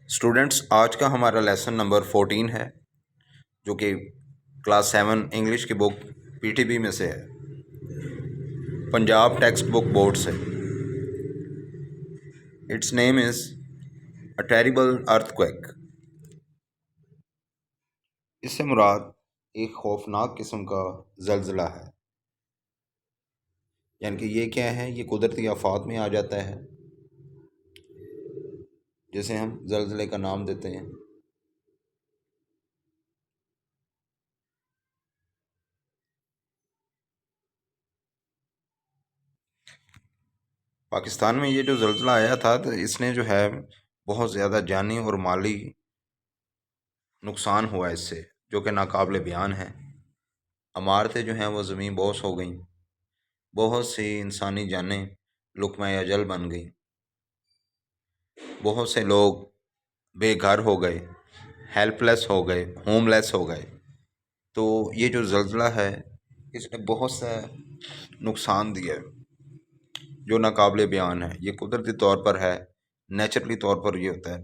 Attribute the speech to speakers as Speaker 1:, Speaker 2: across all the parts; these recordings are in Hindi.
Speaker 1: स्टूडेंट्स, आज का हमारा लेसन नंबर 14 है, जो कि क्लास 7 इंग्लिश की बुक पीटीबी में से है, पंजाब टेक्स्ट बुक बोर्ड से। It's name is a terrible earthquake. इससे मुराद एक खौफनाक किस्म का जल्जला है। यानी कि ये क्या है, ये कुदरती आफात में आ जाता है, जिसे हम जल्जले का नाम देते हैं। पाकिस्तान में ये जो जल्जला आया था, तो इसने जो है बहुत ज़्यादा जानी और माली नुकसान हुआ इससे, जो कि नाकाबिले बयान है। इमारतें जो हैं वो ज़मीन बोस हो गई, बहुत सी इंसानी जानें लुक़मा अजल बन गई, बहुत से लोग बेघर हो गए, हेल्पलेस हो गए, होमलेस हो गए। तो ये जो ज़ल्ज़ला है, इसने बहुत सा नुकसान दिया है, जो नाकाबिले बयान है। ये कुदरती तौर पर है, नेचुरली तौर पर ये होता है,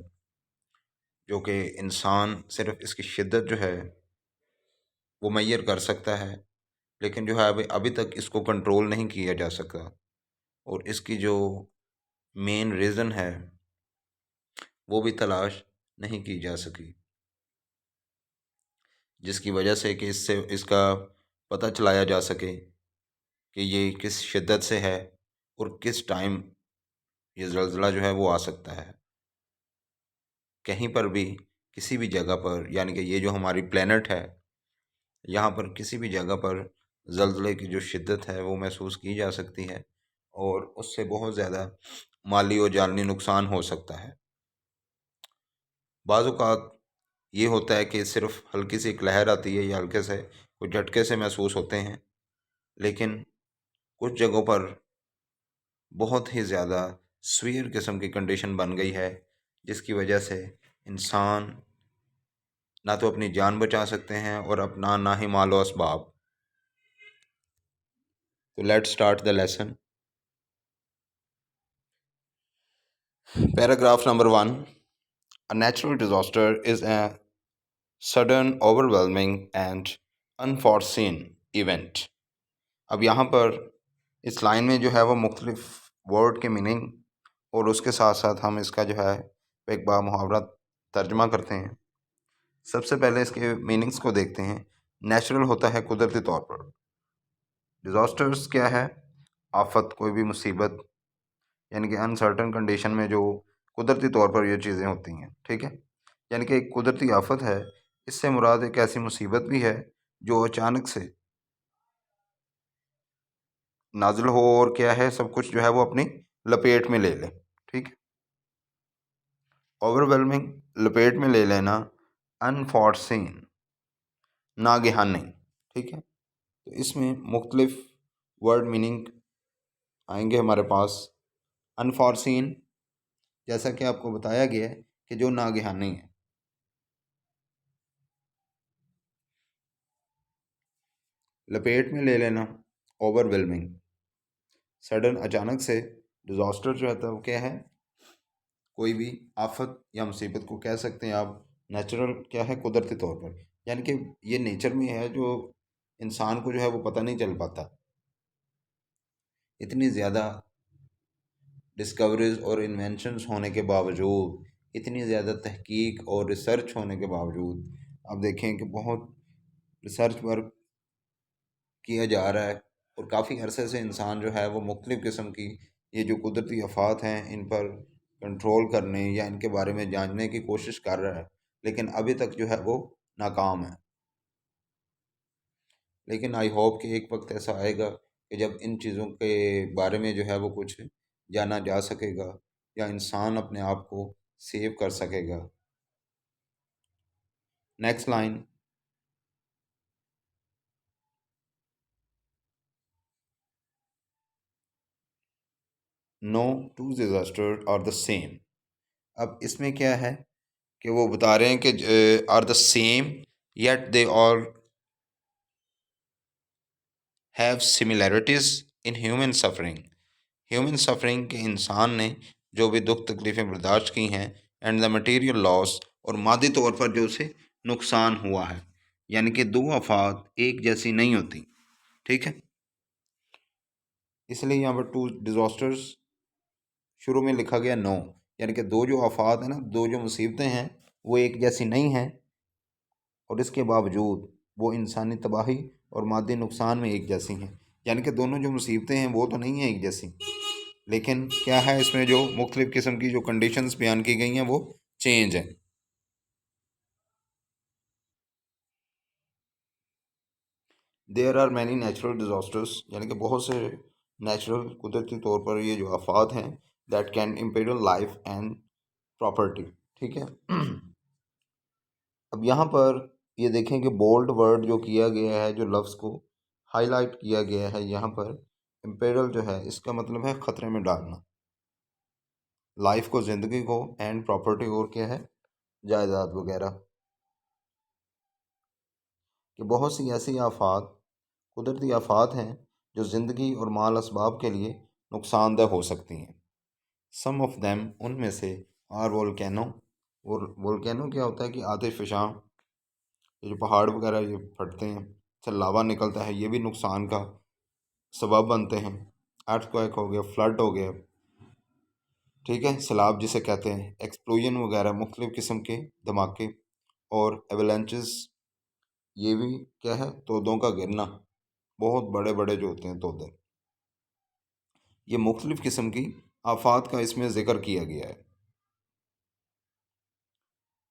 Speaker 1: जो कि इंसान सिर्फ इसकी शिद्दत जो है वो मैयर कर सकता है, लेकिन जो है अभी अभी तक इसको कंट्रोल नहीं किया जा सका। और इसकी जो मेन रीज़न है वो भी तलाश नहीं की जा सकी, जिसकी वजह से कि इससे इसका पता चलाया जा सके कि ये किस शिद्दत से है और किस टाइम ये ज़लज़ला जो है वो आ सकता है। कहीं पर भी, किसी भी जगह पर, यानी कि ये जो हमारी प्लेनेट है, यहाँ पर किसी भी जगह पर ज़लज़ले की जो शिद्दत है वो महसूस की जा सकती है, और उससे बहुत ज़्यादा माली और जानी नुकसान हो सकता है। बाज़ औक़ात ये होता है कि सिर्फ हल्की सी एक लहर आती है या हल्के से कोई झटके से महसूस होते हैं, लेकिन कुछ जगहों पर बहुत ही ज़्यादा सीवियर किस्म की कंडीशन बन गई है, जिसकी वजह से इंसान ना तो अपनी जान बचा सकते हैं और अपना ना ही मालो असबाब। तो let's start the lesson. Paragraph number 1। A natural disaster is a sudden, overwhelming and unforeseen event। अब यहाँ पर इस लाइन में जो है वो मुख्तलिफ वर्ड के मीनिंग और उसके साथ साथ हम इसका जो है एक बार मुहावरा तर्जमा करते हैं। सबसे पहले इसके मीनिंग्स को देखते हैं। नेचुरल होता है कुदरती तौर पर। डिज़ास्टर्स क्या है? आफत, कोई भी मुसीबत, यानी कि अनसर्टन कंडीशन में जो कुदरती तौर पर ये चीज़ें होती हैं, ठीक है। यानी कि एक कुदरती आफत है, इससे मुराद एक ऐसी मुसीबत भी है जो अचानक से नाजिल हो और क्या है, सब कुछ जो है वो अपनी लपेट में ले ले, ठीक है। ओवरवेलमिंग, लपेट में ले लेना। अनफॉर्सीन, नागहानी, ठीक है। तो इसमें मुख्तलिफ वर्ड मीनिंग आएंगे हमारे पास। अनफॉर्सीन, जैसा कि आपको बताया गया है कि जो नागहानी है। लपेट में ले लेना, ओवरवेलमिंग। सडन, अचानक से। डिज़ास्टर जो है वो क्या है? कोई भी आफत या मुसीबत को कह सकते हैं आप। नेचुरल क्या है? कुदरती तौर पर, यानी कि ये नेचर में है, जो इंसान को जो है वो पता नहीं चल पाता। इतनी ज़्यादा डिस्कवरीज और इन्वेंशंस होने के बावजूद, इतनी ज़्यादा तहकीक और रिसर्च होने के बावजूद, आप देखें कि बहुत रिसर्च वर्क किया जा रहा है, और काफ़ी अरसे से इंसान जो है वो मुख्तलिफ़ किस्म की ये जो कुदरती आफात हैं इन पर कंट्रोल करने या इनके बारे में जानने की कोशिश कर रहा है, लेकिन अभी तक जो है वो नाकाम है। लेकिन आई होप कि एक वक्त ऐसा आएगा कि जब इन चीज़ों के बारे में जो है वो कुछ जाना जा सकेगा, या इंसान अपने आप को सेव कर सकेगा। Next line. No two disaster are the same. अब इसमें क्या है कि वो बता रहे हैं कि are the same yet they all have similarities in human suffering. Human suffering के इंसान ने जो भी दुख तकलीफ़ें बर्दाश्त की हैं, एंड द मटेरियल लॉस, और मादी तौर पर जो उसे नुकसान हुआ है। यानी कि दो आफात एक जैसी नहीं होती। ठीक है, इसलिए यहाँ पर टू डिजास्टर्स शुरू में लिखा गया नो, यानी कि दो जो आफात हैं ना, दो जो मुसीबतें हैं वो एक जैसी नहीं हैं, और इसके बावजूद वो इंसानी तबाही और मादी नुकसान में एक जैसी हैं। यानी कि दोनों जो मुसीबतें हैं वो तो नहीं हैं एक जैसी, लेकिन क्या है, इसमें जो मुख्तलिफ़ किस्म की जो कंडीशंस बयान की गई हैं वो चेंज हैं। There are many natural disasters, यानी कि बहुत से नेचुरल कुदरती तौर पर ये जो आफात हैं that can imperial life and property. ठीक है। अब यहाँ पर ये देखें कि बोल्ड वर्ड जो किया गया है, जो लफ्ज़ को हाईलाइट किया गया है यहाँ पर, इम्पेरियल जो है इसका मतलब है ख़तरे में डालना, लाइफ को, ज़िंदगी को, एंड प्रॉपर्टी और क्या है, जायदाद वगैरह। कि बहुत सी ऐसी आफात, कुदरती आफात हैं जो ज़िंदगी और माल असबाब के लिए नुकसानदेह हो सकती हैं। सम ऑफ देम, उनमें से, आर वोल्केनो, और वोल्केनो क्या होता है कि आतिशफ़शां, ये जो पहाड़ वगैरह ये फटते हैं, से लावा निकलता है, ये भी नुकसान का सबब बनते हैं। अर्थक्वेक हो गया, फ्लड हो गया, ठीक है, सैलाब जिसे कहते हैं, एक्सप्लोजन वगैरह, मुख्तलिफ़ किस्म के धमाके, और एवलांचेस, ये भी क्या है, तोदों का गिरना, बहुत बड़े बड़े जो होते हैं तोदे, ये मुख्तलिफ़ किस्म की आफात का इसमें ज़िक्र किया गया है।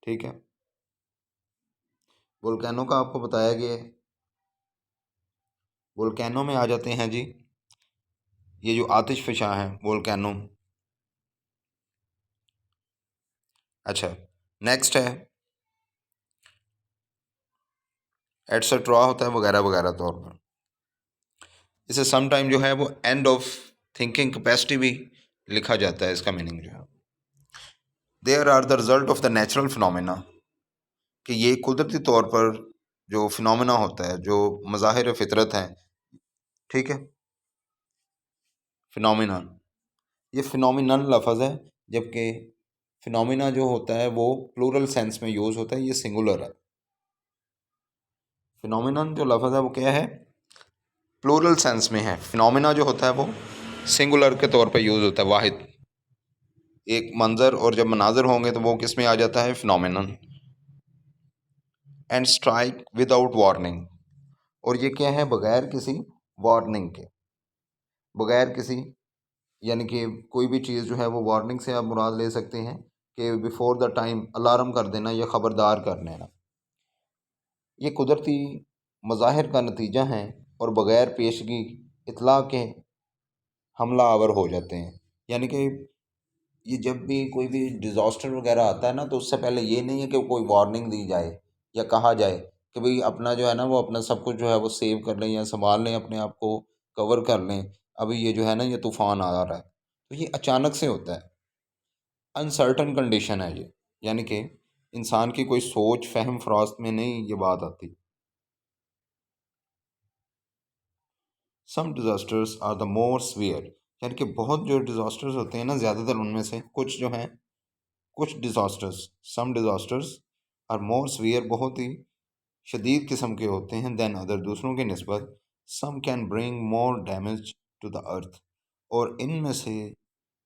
Speaker 1: ठीक है, वोल्केनो का आपको बताया गया है। वोल्केनो में आ जाते हैं जी, ये जो आतिशफ़शां हैं वोल्केनो। अच्छा, नेक्स्ट है एटसेट्रा, होता है वगैरह वगैरह तौर पर। इसे सम टाइम जो है वो एंड ऑफ थिंकिंग कैपेसिटी भी लिखा जाता है, इसका मीनिंग जो है। There are the result of the natural phenomena, कि ये कुदरती तौर पर जो फिनोमेना होता है, जो मज़ाहिर फितरत हैं। ठीक है, फिनोमिना, ये फिनोमिनल लफ्ज़ है, जबकि फिनोमिना जो होता है वो प्लूरल सेंस में यूज़ होता है, ये सिंगुलर है। फिनोमिनन जो लफ्ज़ है वो क्या है, प्लूरल सेंस में है। फिनोमिना जो होता है वो सिंगुलर के तौर पर यूज़ होता है, वाहिद एक मंजर, और जब मनाजर होंगे तो वो किस में आ जाता है, phenomenon. And strike without warning, और ये क्या है, बगैर किसी वार्निंग के, बगैर किसी, यानी कि कोई भी चीज़ जो है वो वार्निंग से आप मुराद ले सकते हैं कि बिफोर द टाइम अलार्म कर देना या ख़बरदार कर देना। ये कुदरती मज़ाहिर का नतीजा है, और बग़ैर पेशगी इतला के हमला आवर हो जाते हैं। यानी कि ये जब भी कोई भी डिज़ास्टर वगैरह आता है ना, तो उससे पहले ये नहीं है कि कोई वार्निंग दी जाए या कहा जाए कि भाई अपना जो है ना वो अपना सब कुछ जो है वो सेव कर लें या संभाल लें, अपने आप को कवर कर लें, अभी ये जो है ना ये तूफ़ान आ रहा है। तो ये अचानक से होता है, अनसर्टन कंडीशन है ये, यानी कि इंसान की कोई सोच फ़हम फ़रास्त में नहीं ये बात आती। Some disasters are the more severe, यानी कि बहुत जो डिज़ास्टर्स होते हैं ना, ज़्यादातर उनमें से कुछ जो हैं, कुछ disasters, some disasters are more severe, बहुत ही शदीद किस्म के होते हैं, दैन अदर, दूसरों की नस्बत। Some can bring more damage to the earth, और इनमें से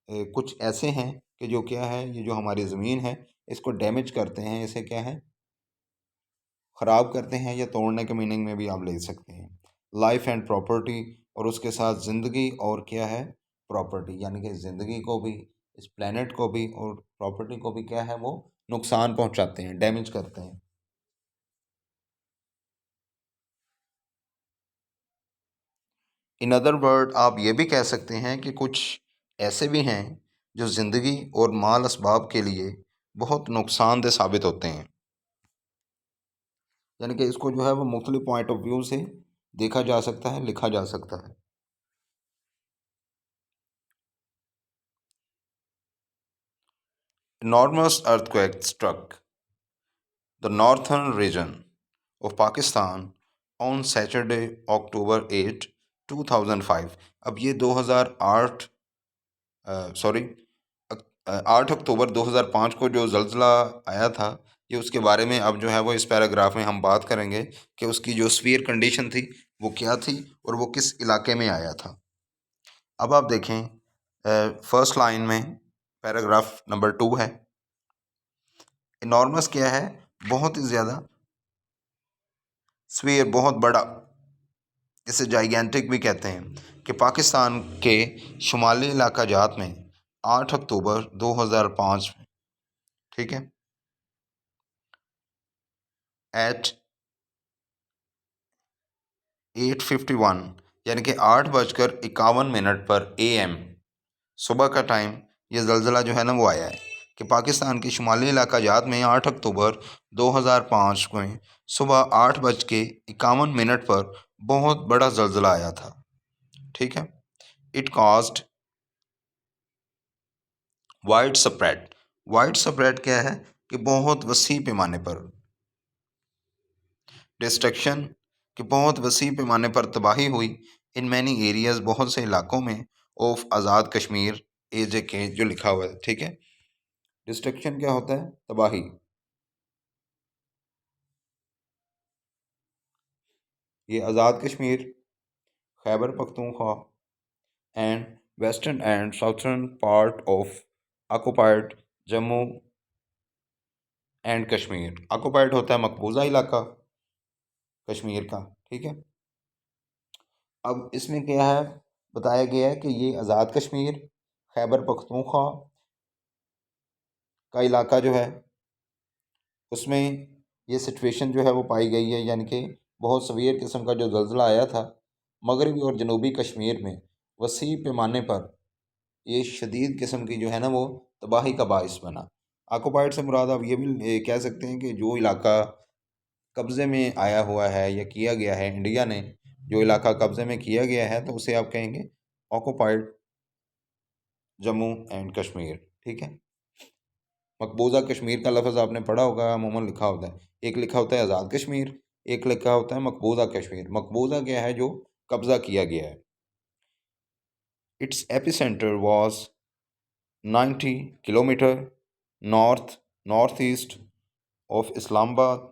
Speaker 1: कुछ ऐसे हैं कि जो क्या है, ये जो हमारी ज़मीन है इसको डैमेज करते हैं, इसे क्या है, ख़राब करते हैं, या तोड़ने के मीनिंग में भी आप ले सकते हैं। लाइफ एंड प्रॉपर्टी, और उसके साथ ज़िंदगी और क्या है, प्रॉपर्टी, यानी कि ज़िंदगी को भी, इस प्लेनेट को भी, और प्रॉपर्टी को भी क्या है वो नुकसान पहुंचाते हैं, डैमेज करते हैं। इन अदर वर्ड, आप ये भी कह सकते हैं कि कुछ ऐसे भी हैं जो ज़िंदगी और माल असबाब के लिए बहुत नुकसानदेह साबित होते हैं। यानी कि इसको जो है वो मुख्तलिफ पॉइंट ऑफ व्यू से देखा जा सकता है, लिखा जा सकता है। Enormous earthquake struck the northern region of Pakistan on Saturday, October 8, 2005। अब ये 2008, सॉरी, 8 अक्टूबर 2005 को जो ज़लज़ला आया था, ये उसके बारे में अब जो है वो इस पैराग्राफ में हम बात करेंगे कि उसकी जो स्फीयर कंडीशन थी वो क्या थी और वो किस इलाके में आया था। अब आप देखें, फर्स्ट लाइन में पैराग्राफ नंबर 2 है। इनॉर्मस क्या है? बहुत ही ज़्यादा। स्फीयर बहुत बड़ा, इसे जाइगेंटिक भी कहते हैं, कि पाकिस्तान के शुमाली इलाका जात में 8 अक्टूबर 2005 में, ठीक है, एट 8:51 यानी कि 8:51 पर AM सुबह का टाइम ये ज़लज़ला जो है ना वो आया है कि पाकिस्तान के शुमाली इलाका जात में 8 अक्टूबर 2005 में सुबह 8:51 पर बहुत बड़ा ज़लज़ला आया था, ठीक है। It caused wide spread. Wide spread क्या है? कि बहुत वसी पैमाने पर। डिस्ट्रक्शन, कि बहुत वसी पैमाने पर तबाही हुई। इन मैनी एरियाज, बहुत से इलाकों में। Of Azad Kashmir, as a के जो लिखा हुआ है, ठीक है। डिस्ट्रक्शन क्या होता है? तबाही। ये Azad Kashmir, Khyber Pakhtunkhwa and western and southern part of occupied Jammu and Kashmir. Occupied होता है मकबूजा इलाका कश्मीर का, ठीक है। अब इसमें क्या है, बताया गया है कि ये आज़ाद कश्मीर, खैबर पख्तूनख्वा का इलाका जो है उसमें ये सिचुएशन जो है वो पाई गई है, यानी कि बहुत सवीर किस्म का जो ज़लज़ला आया था मगरबी और जनूबी कश्मीर में वसी पैमाने पर। ये शदीद किस्म की जो है ना वो तबाही का बाइस बना। ऑक्युपाइड से मुराद आप ये भी कह सकते हैं कि जो इलाका कब्ज़े में आया हुआ है या किया गया है, इंडिया ने जो इलाका कब्ज़े में किया गया है तो उसे आप कहेंगे ऑक्युपाइड जम्मू एंड कश्मीर, ठीक है। मकबूजा कश्मीर का लफ्ज़ आपने पढ़ा होगा, अमूमन लिखा होता है, एक लिखा होता है आज़ाद कश्मीर, एक लिखा होता है मकबूजा कश्मीर। मकबूजा क्या है? जो कब्ज़ा किया गया है। It's epicentre was 90 kilometre north north east of Islamabad,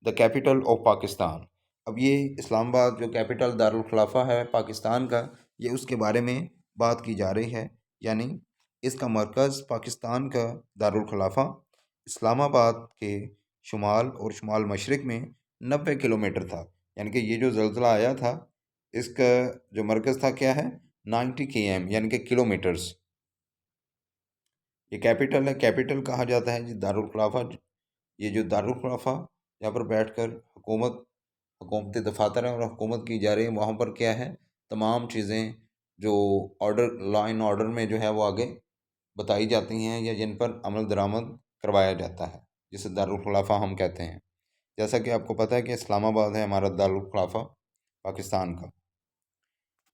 Speaker 1: the capital of Pakistan. अब ये इस्लामाबाद जो कैपिटल दारुल खिलाफा है पाकिस्तान का, ये उसके बारे में बात की जा रही है। यानी इसका मरकज़ पाकिस्तान का दारुल खिलाफा इस्लामाबाद के शुमाल और शुमाल मशरक़ में 90 किलोमीटर था। यानी कि ये जो ज़लज़ला आया था इसका जो मरकज़ था क्या है? 90 km यानी कि किलोमीटर्स। ये कैपिटल है, कैपिटल कहा जाता है जी दारुल खिलाफा। ये जो दारुल खिलाफा यहाँ पर बैठकर हुकूमती दफातर हैं और हुकूमत की जा रही है, वहाँ पर क्या है, तमाम चीज़ें जो ऑर्डर लॉ एंड ऑर्डर में जो है वो आगे बताई जाती हैं या जिन पर अमल दरामद करवाया जाता है, जिसे दारुल खिलाफा हम कहते हैं। जैसा कि आपको पता है कि इस्लामाबाद है हमारा दारुल खिलाफा पाकिस्तान का।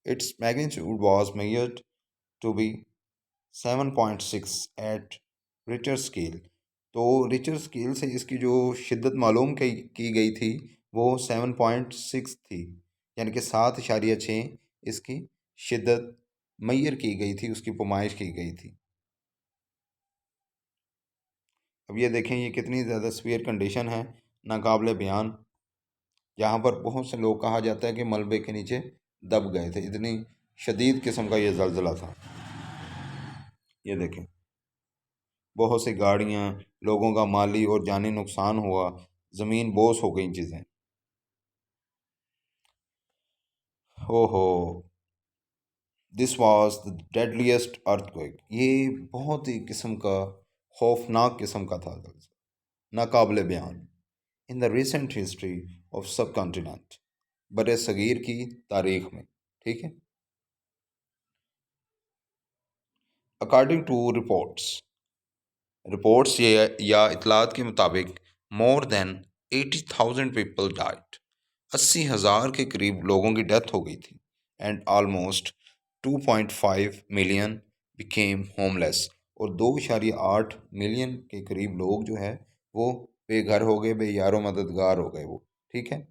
Speaker 1: Its magnitude was measured to be 7.6 at Richter scale. तो रिचर स्केल से इसकी जो शिद्दत मालूम की गई थी वो 7.6 थी, यानी कि 7.6 इसकी शिद्दत मैयर की गई थी, उसकी पैमाइश की गई थी। अब ये देखें ये कितनी ज़्यादा सीवियर कंडीशन है, नाकाबिले बयान। यहाँ पर बहुत से लोग, कहा जाता है कि मलबे के नीचे दब गए थे, इतनी शदीद किस्म का ये ज़लज़ला था। ये देखें बहुत सी गाड़ियाँ, लोगों का माली और जानी नुकसान हुआ, ज़मीन बोस हो गई चीज़ें। ओहो, this was the deadliest earthquake. ये बहुत ही किस्म का खौफनाक किस्म का था, नाकाबिले बयान, in the recent history of सब कॉन्टिनेंट, बड़े सगीर की तारीख में, ठीक है। अकॉर्डिंग टू रिपोर्ट्स, रिपोर्ट्स ये या इतलात के मुताबिक मोर देन 80,000 पीपल डाइड, 80,000 के करीब लोगों की डेथ हो गई थी। And almost 2.5 million became homeless, और 2.8 मिलियन के करीब लोग जो है वो बेघर हो गए, बेयारो मददगार हो गए वो, ठीक है।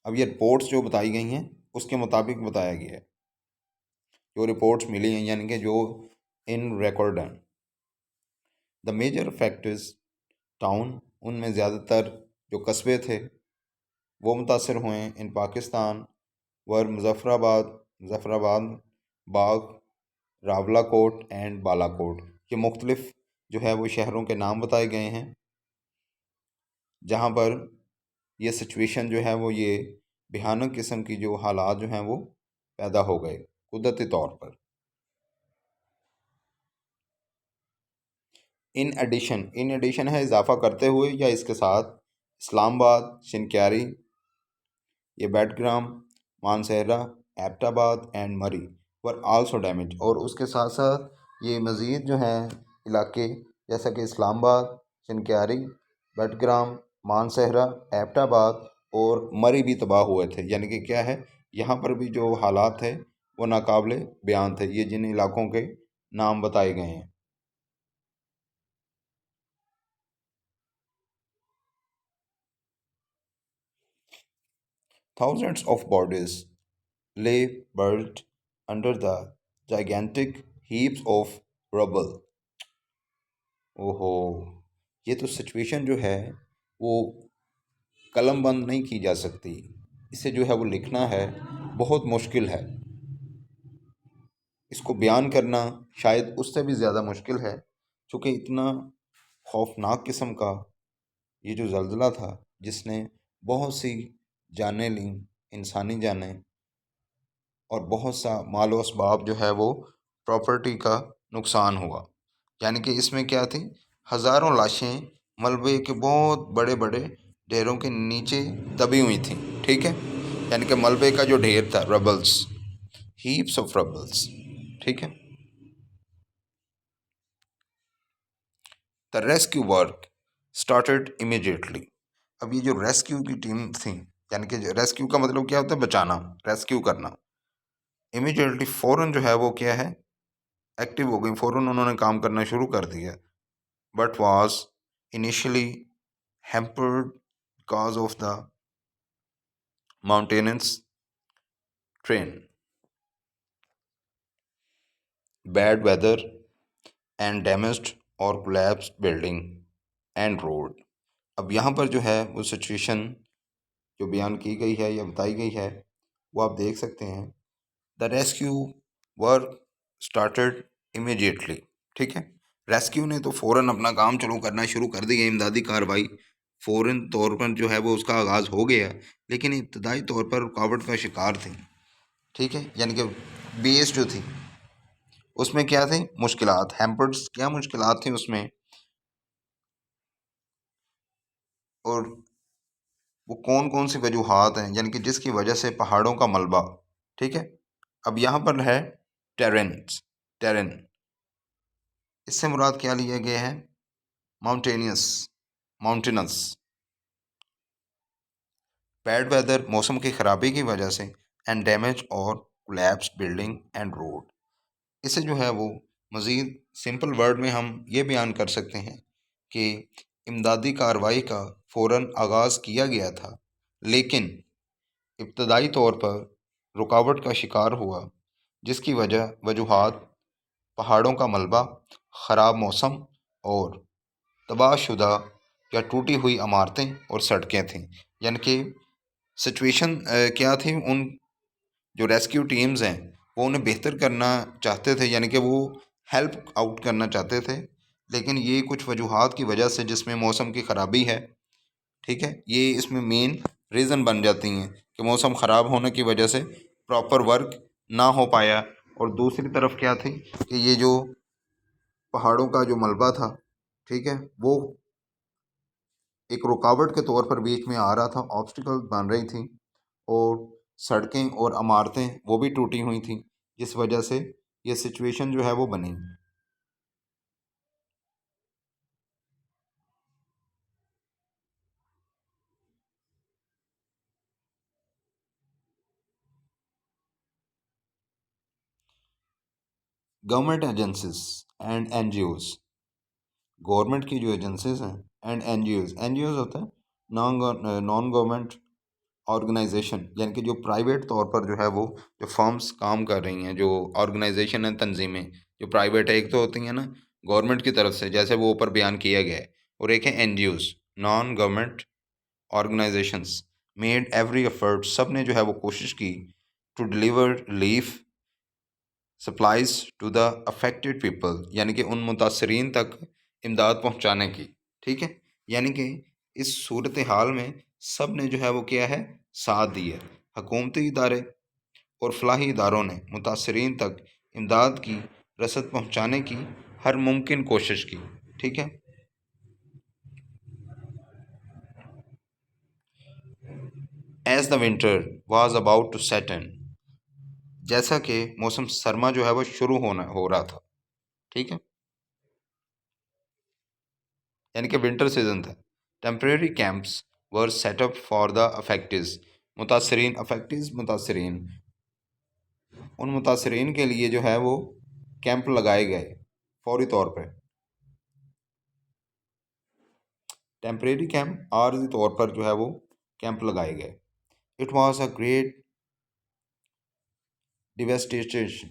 Speaker 1: अब ये रिपोर्ट्स जो बताई गई हैं उसके मुताबिक बताया गया है, जो रिपोर्ट्स मिली हैं यानी कि जो इन रिकॉर्ड हैं। द मेजर फैक्टर्स टाउन, उनमें ज़्यादातर जो कस्बे थे वो मुतासर हुए इन पाकिस्तान, वर मुजफ़्फ़राबाद, बाग, रावलाकोट एंड बालाकोट। ये मुख्तलिफ जो है वो शहरों के नाम बताए गए हैं जहाँ पर ये सिचुएशन जो है वो ये भयानक किस्म की जो हालात जो हैं वो पैदा हो गए कुदरती तौर पर। इन एडिशन है इजाफा करते हुए या इसके साथ, इस्लामाबाद, शिनक्यारी, ये बेडग्राम, मानसहरा, एबटाबाद एंड मरी वर आल्सो डैमेज। और उसके साथ साथ ये मज़ीद जो हैं इलाके जैसा कि इस्लामाबाद, शिनक्यारी, बेडग्राम, मानसहरा, एबटाबाद और मरी भी तबाह हुए थे। यानी कि क्या है, यहाँ पर भी जो हालात थे वो नाकाबिले बयान थे, ये जिन इलाकों के नाम बताए गए हैं। Thousands of bodies lay buried under the gigantic heaps of rubble. ओहो, ये तो सिचुएशन जो है वो कलम बंद नहीं की जा सकती। इसे जो है वो लिखना है बहुत मुश्किल है। इसको बयान करना शायद उससे भी ज़्यादा मुश्किल है, क्योंकि इतना खौफनाक किस्म का ये जो ज़ल्ज़ला था जिसने बहुत सी जानें लीं, इंसानी जानें, और बहुत सा मालो असबाब जो है वो प्रॉपर्टी का नुकसान हुआ। यानी कि इसमें क्या थी, हज़ारों लाशें मलबे के बहुत बड़े बड़े ढेरों के नीचे दबी हुई थीं। ठीक है, यानी कि मलबे का जो ढेर था, रबल्स, हीप्स ऑफ रबल्स। ठीक है। The rescue work started immediately. अब ये जो रेस्क्यू की टीम थी, यानी कि रेस्क्यू का मतलब क्या होता है, बचाना, रेस्क्यू करना। इमीडिएटली फ़ौरन जो है वो क्या है, एक्टिव हो गई, फ़ौरन उन्होंने काम करना शुरू कर दिया। But was initially hampered because of the mountainous terrain, bad weather and damaged और कोलैप्स्ड बिल्डिंग एंड रोड। अब यहाँ पर जो है वो सिचुएशन जो बयान की गई है या बताई गई है वो आप देख सकते हैं। The rescue work started immediately. ठीक है, रेस्क्यू ने तो फ़ौरन अपना काम करना शुरू कर दिया, इमदादी कार्रवाई फ़ौरन तौर पर जो है वो उसका आगाज़ हो गया, लेकिन इब्तदाई तौर पर रुकावट का शिकार थी। ठीक है, यानी कि बेस जो थी उसमें क्या थी, मुश्किलात, हैम्पर्स, क्या मुश्किलात थी उसमें, और वो कौन कौन सी वजूहात हैं, यानी कि जिसकी वजह से पहाड़ों का मलबा। ठीक है, अब यहाँ पर है टेरेंस, टेरेन, इससे मुराद क्या लिया गया है, माउंटेनियस, माउंटेनस। बैड वेदर, मौसम की ख़राबी की वजह से, एंड डैमेज और कोलैप्स बिल्डिंग एंड रोड। इसे जो है वो मज़ीद सिंपल वर्ड में हम ये बयान कर सकते हैं कि इमदादी कार्रवाई का फ़ौरन आगाज़ किया गया था, लेकिन इब्तदाई तौर पर रुकावट का शिकार हुआ, जिसकी वजूहात पहाड़ों का मलबा, ख़राब मौसम और तबाहशुदा या टूटी हुई इमारतें और सड़कें थीं। यानी कि सिचुएशन क्या थी, उन जो रेस्क्यू टीम्स हैं वो उन्हें बेहतर करना चाहते थे, यानी कि वो हेल्प आउट करना चाहते थे, लेकिन ये कुछ वजूहात की वजह से, जिसमें मौसम की ख़राबी है, ठीक है, ये इसमें मेन रीज़न बन जाती हैं कि मौसम ख़राब होने की वजह से प्रॉपर वर्क ना हो पाया। और दूसरी तरफ क्या थी कि ये जो पहाड़ों का जो मलबा था, ठीक है, वो एक रुकावट के तौर पर बीच में आ रहा था, ऑब्स्टिकल बन रही थी, और सड़कें और इमारतें वो भी टूटी हुई थी, जिस वजह से ये सिचुएशन जो है वो बनी। Government agencies and NGOs, government की जो एजेंसीज हैं एंड एनजीओज, एनजीओज होता है नॉन गवर्नमेंट ऑर्गेनाइजेशन यानी कि जो प्राइवेट तौर पर जो है वो जो फर्म्स काम कर रही हैं, जो ऑर्गेनाइजेशन है, तंजीमें जो प्राइवेट है, एक तो होती हैं ना गवर्नमेंट की तरफ से जैसे वो ऊपर बयान किया गया है, और एक है NGOs, non government organisations, made every effort, सब ने जो है वो कोशिश की to deliver relief supplies to the affected people, यानी कि उन मुतासरीन तक इमदाद पहुंचाने की। ठीक है, यानी कि इस सूरत हाल में सब ने जो है वो किया है, साथ दिया। हकूमती इदारे और फलाही इदारों ने मुतासरीन तक इमदाद की रसद पहुंचाने की हर मुमकिन कोशिश की। ठीक है। As the winter was about to set in, जैसा कि मौसम सरमा जो है वो शुरू होना हो रहा था। ठीक है, यानी कि विंटर सीजन था। Temporary camps were set up for the affective, मुतासरीन अफेक्टिव मुतासरीन, उन मुतासरीन के लिए जो है वो कैंप लगाए गए फौरी तौर पर। टेम्परेरी कैंप आर्जी तौर पर जो है वो कैंप लगाए गए। It was a great devastation,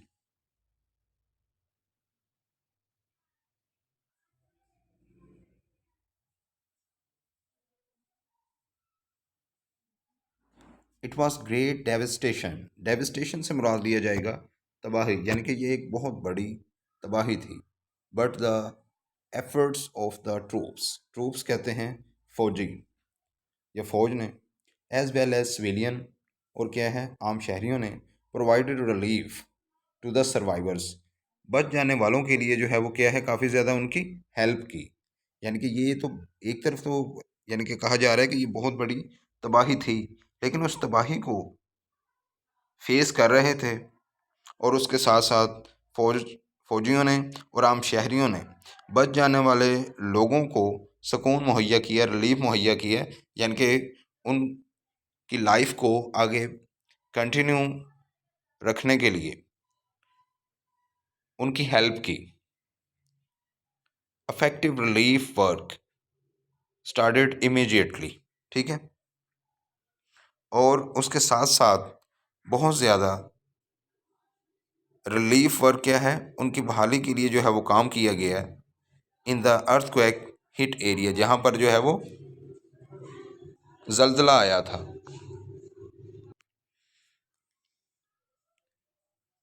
Speaker 1: it was great devastation, devastation से मुराद लिया जाएगा तबाही, यानी कि ये एक बहुत बड़ी तबाही थी। But the efforts of the troops, troops कहते हैं फौजी या फौज ने, एज वेल एज सिविलियन, और क्या है आम शहरियों ने, provided relief to the survivors, बच जाने वालों के लिए जो है वो क्या है काफ़ी ज़्यादा उनकी हेल्प की। यानी कि ये तो एक तरफ तो यानी कि कहा जा रहा है कि ये बहुत बड़ी तबाही थी, लेकिन उस तबाही को फेस कर रहे थे, और उसके साथ साथ फौजियों ने और आम शहरियों ने बच जाने वाले लोगों को सुकून मुहैया किया, रिलीफ मुहैया किया, यानी कि उनकी लाइफ को आगे कंटिन्यू रखने के लिए उनकी हेल्प की। Affective relief work started immediately. ठीक है, और उसके साथ साथ बहुत ज़्यादा रिलीफ वर्क क्या है उनकी बहाली के लिए जो है वो काम किया गया है। In the earthquake hit area, जहाँ पर जो है वो जल्जला आया था,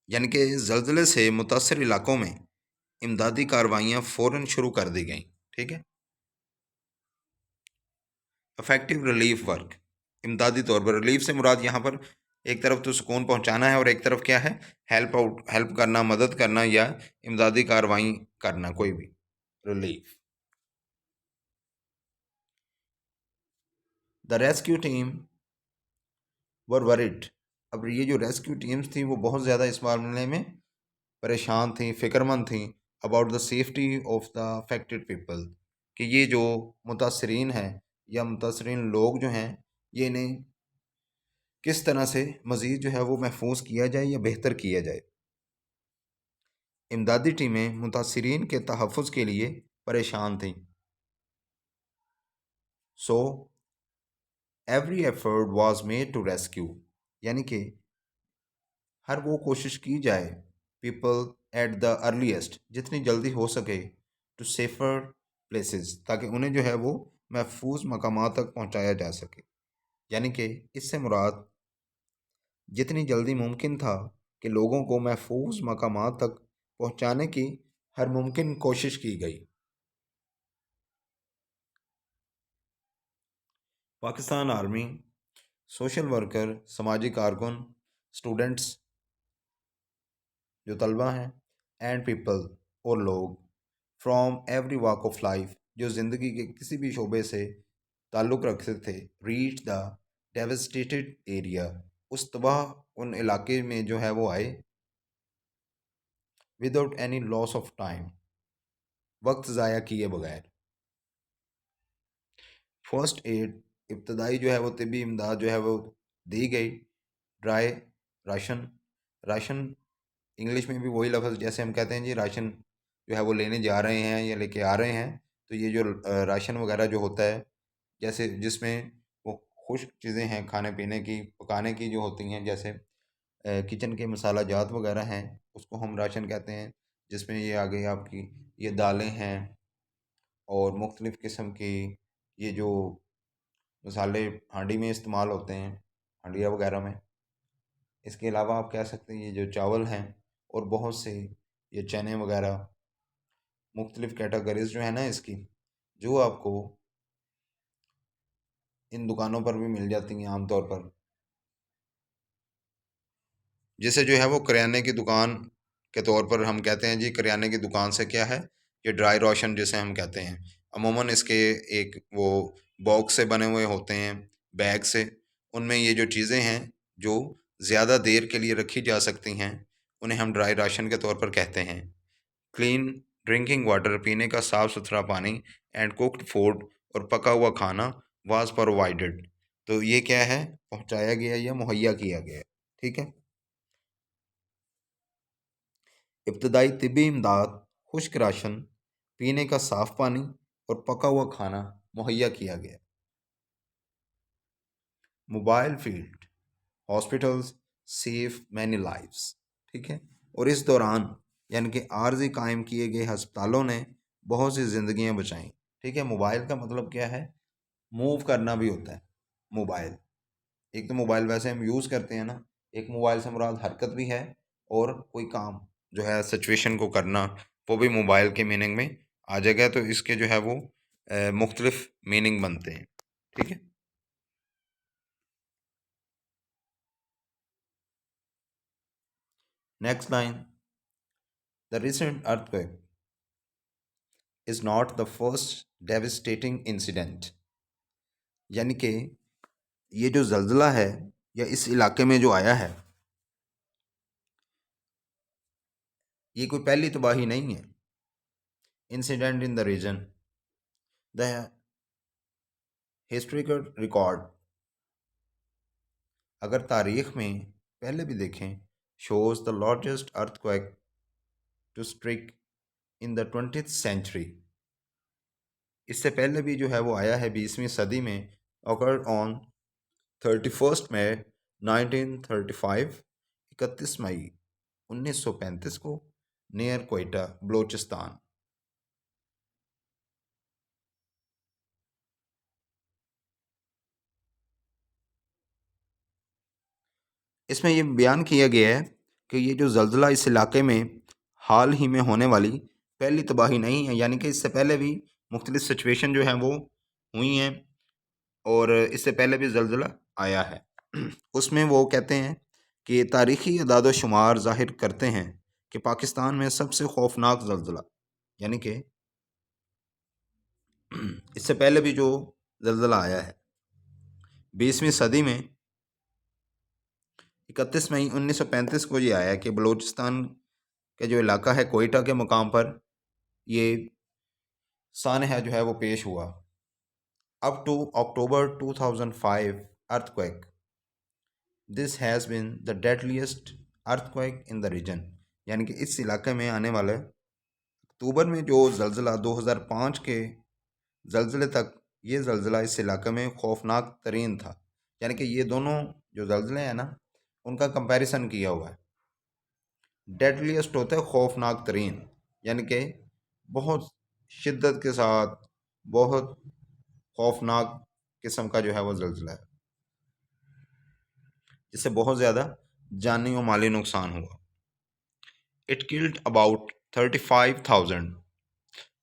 Speaker 1: यानी कि जल्जले से मुतासर इलाकों में इमदादी कार्रवाइयाँ फ़ौरन शुरू कर दी गईं। ठीक है, इफेक्टिव रिलीफ वर्क, इमदादी तौर पर रिलीफ से मुराद यहाँ पर एक तरफ तो सुकून पहुँचाना है, और एक तरफ क्या है हेल्प करना, मदद करना, या इमदादी कार्रवाई करना, कोई भी relief. The rescue team were worried, अब ये जो रेस्क्यू टीम्स थी वो बहुत ज़्यादा इस मामले में परेशान थी, फ़िक्रमंद थी, about the safety of the affected people, कि ये जो मुतासरीन हैं या मुतासरीन लोग जो हैं, ये इन्हें किस तरह से मज़ीद जो है वो महफूज किया जाए या बेहतर किया जाए। इमदादी टीमें मुतासरीन के तहफ़्फ़ुज़ के लिए परेशान थीं। So every effort was made to rescue, यानी कि हर वो कोशिश की जाए पीपल एट द अर्लीस्ट, जितनी जल्दी हो सके, टू सेफर प्लेसेस, ताकि उन्हें जो है वो महफूज मकामात तक पहुंचाया जा सके। यानी कि इससे मुराद जितनी जल्दी मुमकिन था कि लोगों को महफूज मकामात तक पहुंचाने की हर मुमकिन कोशिश की गई। पाकिस्तान आर्मी, सोशल वर्कर, समाजी कारकुन, स्टूडेंट्स जो तलबा हैं, एंड पीपल और लोग from every walk of life, जो ज़िंदगी के किसी भी शोबे से ताल्लुक़ रखते थे, रीच द डेवस्टेटेड एरिया, उस तबाह उन इलाके में जो है वो आए, without any loss of time, वक्त ज़ाया किए बगैर। फर्स्ट एड, इब्तदाई जो है वो तिबी इमदाद जो है वो दी गई। ड्राई राशन, राशन इंग्लिश में भी वही लफ्ज़ जैसे हम कहते हैं जी राशन जो है वो लेने जा रहे हैं या लेके आ रहे हैं, तो ये जो राशन वगैरह जो होता है, जैसे जिसमें वो खुश्क चीज़ें हैं खाने पीने की पकाने की जो होती हैं, जैसे किचन के मसाला जात वगैरह हैं, उसको हम राशन कहते हैं। जिसमें ये आ गई आपकी ये दालें हैं और मुख्तलिफ़ किस्म की ये जो मसाले हांडी में इस्तेमाल होते हैं, हांडिया वगैरह में। इसके अलावा आप कह सकते हैं ये जो चावल हैं और बहुत से ये चने वगैरह, मुख्तलिफ़ कैटेगरीज जो है ना इसकी, जो आपको इन दुकानों पर भी मिल जाती हैं आम तौर पर, जिसे जो है वो करियाने की दुकान के तौर पर हम कहते हैं जी। करियाने की दुकान से क्या है, ये ड्राई राशन जिसे हम कहते हैं। अमूमन इसके एक वो बॉक्स से बने हुए होते हैं, बैग से। उनमें ये जो चीज़ें हैं जो ज़्यादा देर के लिए रखी जा सकती हैं, उन्हें हम ड्राई राशन के तौर पर कहते हैं। क्लीन ड्रिंकिंग वाटर, पीने का साफ़ सुथरा पानी, एंड कुक्ड फूड, और पका हुआ खाना, वाज प्रोवाइडेड। तो ये क्या है, पहुंचाया गया या मुहैया किया गया। ठीक है। इब्तदाई तिब्बी इमदाद, खुश्क राशन, पीने का साफ़ पानी और पका हुआ खाना मुहैया किया गया। Mobile field hospitals save many lives. ठीक है। और इस दौरान यानी कि आर्जी कायम किए गए अस्पतालों ने बहुत सी ज़िंदगियां बचाईं। ठीक है। मोबाइल का मतलब क्या है, मूव करना भी होता है मोबाइल। एक तो मोबाइल वैसे हम यूज़ करते हैं ना, एक मोबाइल से मुराद हरकत भी है, और कोई काम जो है सिचुएशन को करना, वो भी मोबाइल के मीनिंग में आ जाएगा। तो इसके जो है वो मुख्तलिफ मीनिंग बनते हैं। ठीक है। Next line, the recent earthquake is not the first devastating incident. यानी कि ये जो जल्जला है या इस इलाके में जो आया है, ये कोई पहली तबाही नहीं है। Incident in the region, the historical record, अगर तारीख में पहले भी देखें, shows the largest earthquake to strike in the 20th century. इससे पहले भी जो है वो आया है 20वीं सदी में, ऑकर्ड ऑन 31 मई 1935, 31 मई 1935 को, नियर कोयटा, बलोचिस्तान। इसमें ये बयान किया गया है कि ये जो ज़ल्ज़ला इस इलाके में हाल ही में होने वाली पहली तबाही नहीं है, यानी कि इससे पहले भी मुख्तलिफ सिचुएशन जो हैं वो हुई हैं, और इससे पहले भी ज़ल्ज़ला आया है। उसमें वो कहते हैं कि तारीख़ी अदाद शुमार ज़ाहिर करते हैं कि पाकिस्तान में सबसे खौफनाक ज़ल्ज़ला, यानी कि इससे पहले भी जो ज़ल्ज़ला आया है 20वीं सदी में, 31 मई 1935 को ये आया कि बलूचिस्तान के जो इलाका है कोयटा के मुकाम पर ये सानहा जो है वो पेश हुआ। Up to October 2005 earthquake, this has been the deadliest earthquake in the region. यानी कि इस इलाके में आने वाले अक्टूबर में जो ज़ल्ज़ला 2005 के ज़ल्ज़ले तक, ये ज़ल्ज़ला इस इलाके में खौफनाक तरीन था। यानी कि ये दोनों जो ज़ल्ज़ले हैं ना, उनका कंपैरिजन किया हुआ है। डेडलीस्ट होता है खौफनाक तरीन, यानी कि बहुत शिद्दत के साथ, बहुत खौफनाक किस्म का जो है वो ज़ल्ज़ला है, जिससे बहुत ज़्यादा जानी और माली नुकसान हुआ। इट किल्ड अबाउट 35,000,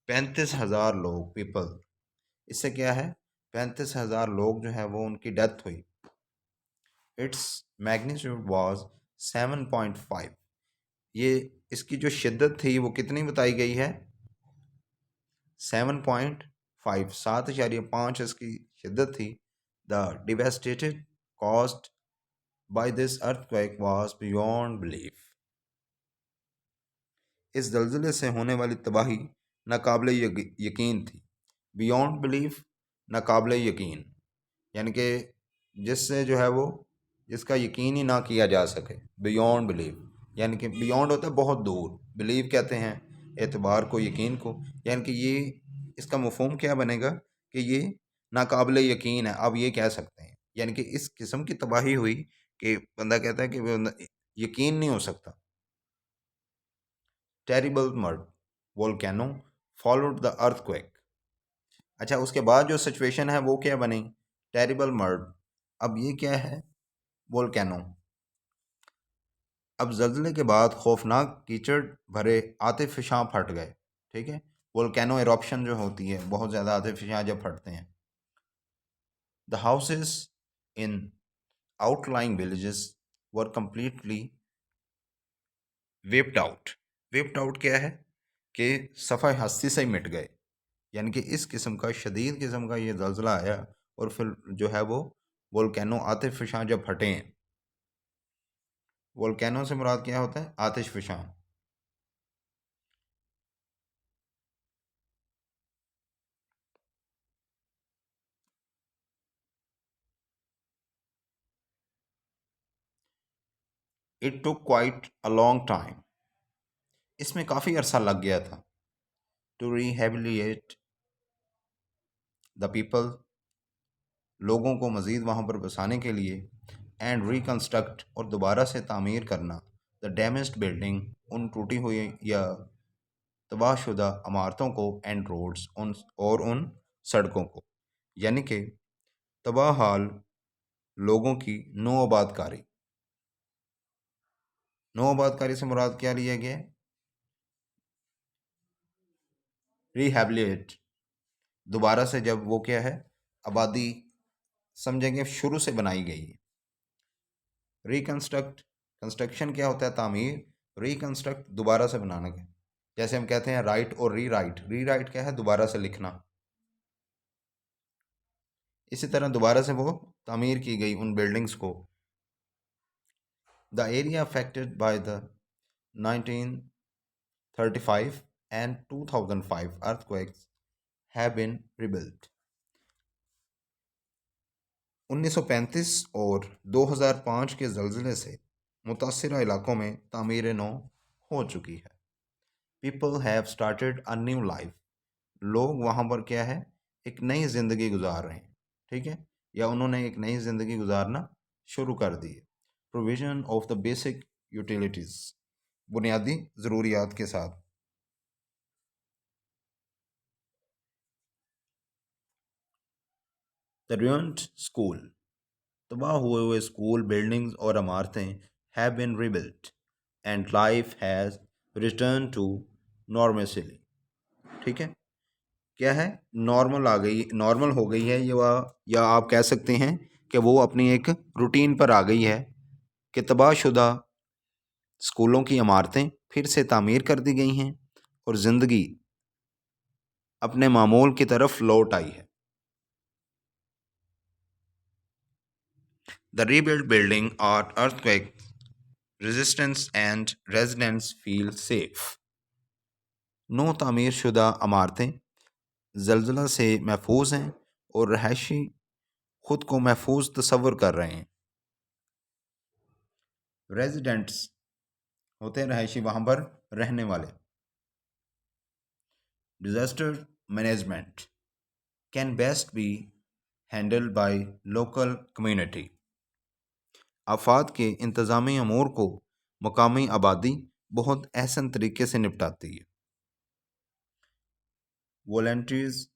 Speaker 1: 35,000 लोग, पीपल। इससे क्या है, 35,000 लोग जो है वो उनकी डेथ हुई। It's magnitude was 7.5। ये इसकी जो शिद्दत थी वो कितनी बताई गई है, 7.5, 7.5 इसकी शिद्दत थी। The devastated cost by this earthquake was beyond belief. इस ज़ल्ज़ले से होने वाली तबाही नाकाबिले यकीन थी। बियॉन्ड बिलीफ, नाकाबिले यकीन, यानी कि जिससे जो है वो, जिसका यकीन ही ना किया जा सके। बियॉन्ड बिलीफ यानी कि बियॉन्ड होता है बहुत दूर, बिलीव कहते हैं एतबार को, यकीन को। यानी कि ये इसका मफहूम क्या बनेगा कि ये नाकाबिले यकीन है, आप ये कह सकते हैं, यानी कि इस किस्म की तबाही हुई कि बंदा कहता है कि यकीन नहीं हो सकता। Terrible mud volcano followed the earthquake. अच्छा, उसके बाद जो सिचुएशन है वो क्या बनी? Terrible mud. अब ये क्या है? वोल्केनो। अब जल्जले के बाद खौफनाक कीचड़ भरे आतिफशां फट गए। ठीक है, वोल्केनो इरप्शन जो होती है, बहुत ज़्यादा आतिफशां जब फटते हैं। The houses in outlying villages were completely wiped out। wiped out क्या है? कि सफ़ा हस्ती से ही मिट गए। यानी कि इस किस्म का शदीद किस्म का ये जल्जला आया और फिर जो है वो वोल्केनो आतिशफ़शां जब फटे हैं। वोल्केनो से मुराद क्या होता है? आतिशफ़शां। It took quite a long time. इसमें काफ़ी अरसा लग गया था। टू रिहेबिलिएट द पीपल, लोगों को मज़ीद वहाँ पर बसाने के लिए। एंड रिकन्स्ट्रक्ट, और दोबारा से तामीर करना। द डैमेज्ड बिल्डिंग, उन टूटी हुई या तबाहशुदा इमारतों को। एंड रोड्स, उन और उन सड़कों को। यानी कि तबाह हाल लोगों की नो आबादकारी। नो आबादकारी से मुराद क्या लिया गया है? रिहेबिलिएट, दोबारा से जब वो क्या है, आबादी समझेंगे शुरू से बनाई गई है। रिकन्स्ट्रक्ट, कंस्ट्रक्शन क्या होता है? तामीर। रिकन्स्ट्रक्ट, दोबारा से बनाना क्या? जैसे हम कहते हैं राइट और री राइट। री राइट क्या है? दोबारा से लिखना। इसी तरह दोबारा से वो तामीर की गई उन बिल्डिंग्स को। The area affected by the 1935 and 2005 earthquakes have been rebuilt। 1935 और 2005 के ज़लज़ले से मुतासरा इलाकों में तामीर नौ हो चुकी है। People have started a new life, लोग वहाँ पर क्या है, एक नई ज़िंदगी गुजार रहे हैं। ठीक है, या उन्होंने एक नई ज़िंदगी गुजारना शुरू कर दी है। Provision of the basic utilities, बुनियादी ज़रूरियात के साथ। द ruined स्कूल, तबाह हुए हुए स्कूल, बिल्डिंग्स और इमारतें have been rebuilt and life has return to normalcy. ठीक है, क्या है? नॉर्मल आ गई, नॉर्मल हो गई है ये या आप कह सकते हैं कि वो अपनी एक रूटीन पर आ गई है कि तबाहशुदा स्कूलों की इमारतें फिर से तामीर कर दी गई हैं और ज़िंदगी अपने मामूल की तरफ लौट आई है। The rebuild building are earthquake resistance and residents feel safe. नो तामीर शुदा इमारतें जल्जला से महफूज हैं और रहायशी खुद को महफूज तस्वर कर रहे हैं। रेजिडेंट्स होते हैं रहायशी, वहाँ पर रहने वाले। Disaster management can best be handled by local community. आफात के इंतज़ामी अमूर को मकामी आबादी बहुत अहसन तरीके से निपटाती है। Volunteers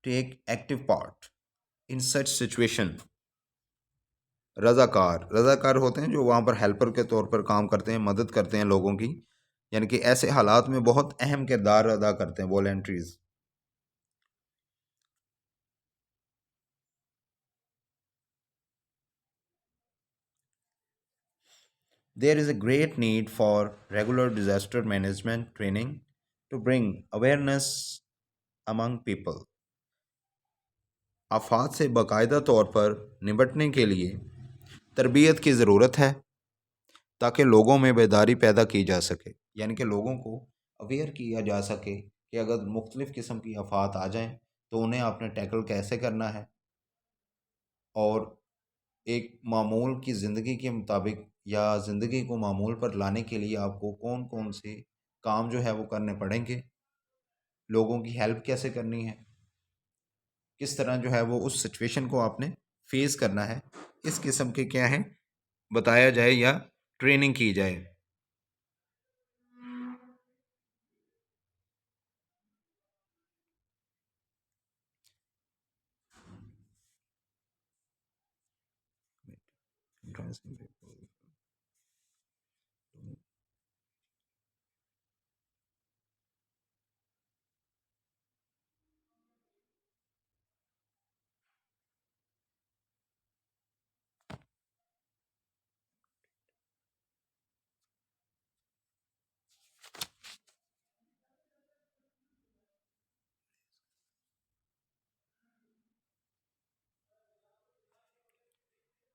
Speaker 1: take active part in such situation. रज़ाकार होते हैं जो वहाँ पर हेल्पर के तौर पर काम करते हैं, मदद करते हैं लोगों की, यानी कि ऐसे हालात में बहुत अहम किरदार अदा करते हैं volunteers. There is a great need for regular disaster management training to bring awareness among people। आफात से बाकायदा तौर पर निपटने के लिए तरबियत की ज़रूरत है ताकि लोगों में बेदारी पैदा की जा सके। यानी कि लोगों को अवेयर किया जा सके कि अगर मुख्तलिफ़ किस्म की आफात आ जाएं तो उन्हें आपने टैकल कैसे करना है, और एक मामूल की ज़िंदगी के मुताबिक या ज़िंदगी को मामूल पर लाने के लिए आपको कौन कौन से काम जो है वो करने पड़ेंगे, लोगों की हेल्प कैसे करनी है, किस तरह जो है वो उस सिचुएशन को आपने फेस करना है, इस किस्म के क्या है बताया जाए या ट्रेनिंग की जाए।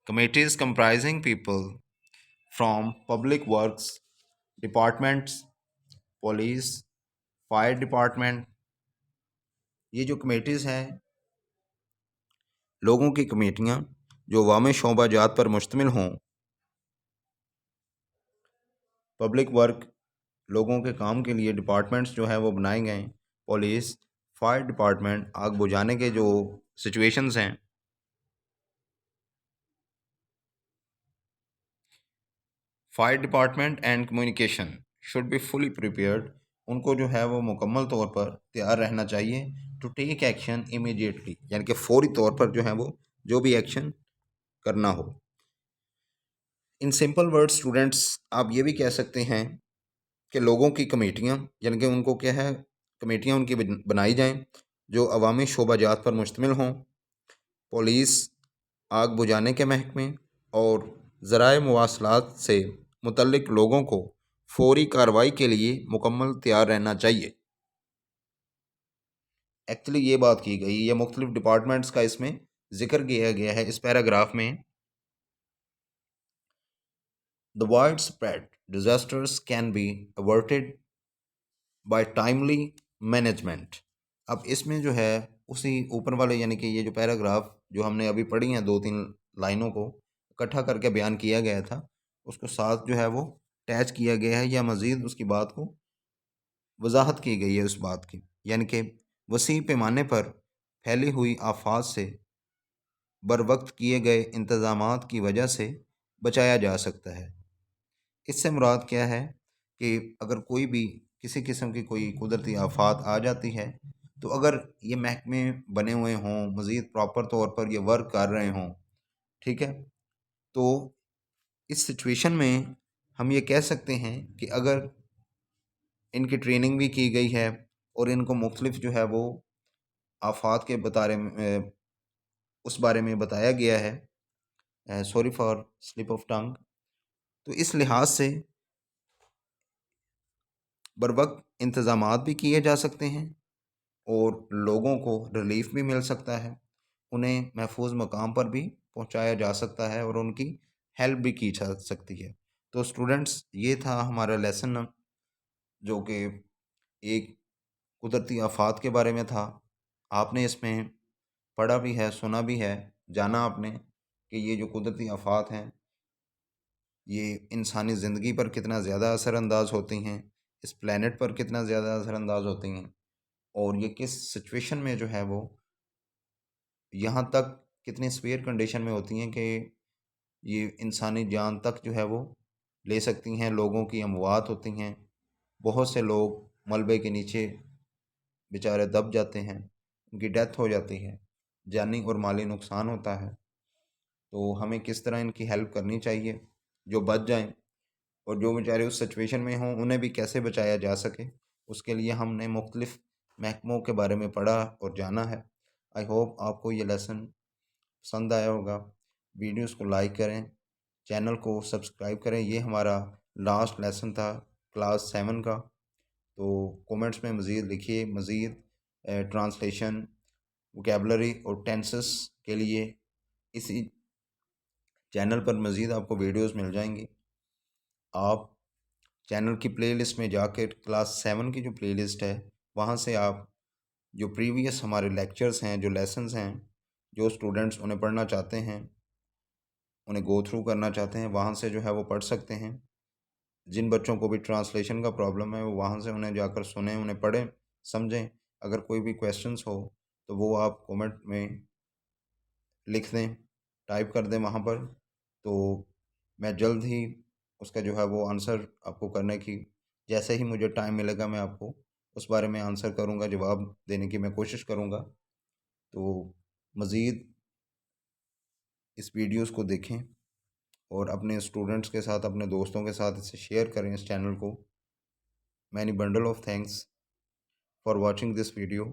Speaker 1: Committees comprising people from public works departments, police, fire department, ये जो कमेटीज़ हैं, लोगों की कमेटियाँ जो अवामी शोबा जात पर मुश्तमिल हों। पब्लिक वर्क, लोगों के काम के लिए डिपार्टमेंट्स जो हैं वो बनाए गए हैं। पुलिस, फायर डिपार्टमेंट, आग बुझाने के जो सिचुएशंस हैं। Fire department and communication should be fully prepared, उनको जो है वो मुकम्मल तौर पर तैयार रहना चाहिए टू टेक एक्शन इमीडिएटली, यानी कि फौरी तौर पर जो है वो जो भी एक्शन करना हो। इन सिंपल वर्ड स्टूडेंट्स, आप ये भी कह सकते हैं कि लोगों की कमेटियाँ, यानी कि उनको क्या है कमेटियाँ उनकी बनाई जाएं जो अवामी शोबा जात पर मुश्तमिल हों। पुलिस, आग बुझाने के महकमे और ज़राए मवासलात से मुतल्लिक लोगों को फौरी कार्रवाई के लिए मुकम्मल तैयार रहना चाहिए। एक्चुअली ये बात की गई, ये मुख्तलिफ डिपार्टमेंट्स का इसमें जिक्र किया गया है इस पैराग्राफ में। The wide spread disasters can be averted by timely management. अब इसमें जो है उसी ऊपर वाले यानी कि ये जो पैराग्राफ जो हमने अभी पढ़ी हैं, दो तीन लाइनों को इकट्ठा करके बयान किया गया था, उसको साथ जो है वो अटैच किया गया है या मज़ीद उसकी बात को वजाहत की गई है उस बात की, यानी कि वसी पैमाने पर फैली हुई आफात से बर वक्त किए गए इंतज़ामात की वजह से बचाया जा सकता है। इससे मुराद क्या है कि अगर कोई भी किसी किस्म की कोई कुदरती आफात आ जाती है, तो अगर ये महकमे बने हुए हों, मज़ीद प्रॉपर तौर पर ये वर्क कर रहे हों, ठीक है, तो इस सिचुएशन में हम ये कह सकते हैं कि अगर इनकी ट्रेनिंग भी की गई है और इनको मुख्तलिफ जो है वो आफात के उस बारे में बताया गया है, sorry for slip of tongue, तो इस लिहाज से बर वक्त इंतज़ामात भी किए जा सकते हैं और लोगों को रिलीफ भी मिल सकता है, उन्हें महफूज मकाम पर भी पहुंचाया जा सकता है और उनकी हेल्प भी की जा सकती है। तो स्टूडेंट्स, ये था हमारा लेसन जो कि एक कुदरती आफात के बारे में था। आपने इसमें पढ़ा भी है, सुना भी है, जाना आपने कि ये जो कुदरती आफात हैं ये इंसानी ज़िंदगी पर कितना ज़्यादा असरअंदाज होती हैं, इस प्लेनेट पर कितना ज़्यादा असरअंदाज होती हैं और ये किस सिचुएशन में जो है वो यहाँ तक कितनी सीवियर कंडीशन में होती हैं कि ये इंसानी जान तक जो है वो ले सकती हैं, लोगों की अमवात होती हैं, बहुत से लोग मलबे के नीचे बेचारे दब जाते हैं, उनकी डेथ हो जाती है, जानी और माली नुकसान होता है। तो हमें किस तरह इनकी हेल्प करनी चाहिए, जो बच जाएं, और जो बेचारे उस सिचुएशन में हों उन्हें भी कैसे बचाया जा सके, उसके लिए हमने मुख्तलिफ महकमों के बारे में पढ़ा और जाना है। आई होप आपको ये लेसन पसंद आया होगा। वीडियोस को लाइक करें, चैनल को सब्सक्राइब करें। ये हमारा लास्ट लेसन था क्लास 7 का। तो कमेंट्स में मज़ीद लिखिए, मज़ीद ट्रांसलेशन, वोकेबलरी और टेंसेस के लिए इसी चैनल पर मज़ीद आपको वीडियोस मिल जाएंगी। आप चैनल की प्लेलिस्ट में जाकर क्लास 7 की जो प्लेलिस्ट है वहाँ से आप जो प्रीवियस हमारे लेक्चर्स हैं, जो लेसन्स हैं, जो स्टूडेंट्स उन्हें पढ़ना चाहते हैं, उन्हें गो थ्रू करना चाहते हैं, वहाँ से जो है वो पढ़ सकते हैं। जिन बच्चों को भी ट्रांसलेशन का प्रॉब्लम है वो वहाँ से उन्हें जाकर सुनें, उन्हें पढ़ें, समझें। अगर कोई भी क्वेश्चंस हो तो वो आप कमेंट में लिख दें। टाइप कर दें वहाँ पर, तो मैं जल्द ही उसका जो है वो आंसर आपको करने की, जैसे ही मुझे टाइम मिलेगा मैं आपको उस बारे में आंसर करूँगा, जवाब देने की मैं कोशिश करूँगा। तो मज़ीद इस वीडियोस को देखें और अपने स्टूडेंट्स के साथ, अपने दोस्तों के साथ इसे शेयर करें, इस चैनल को। Many bundle of thanks for watching this video.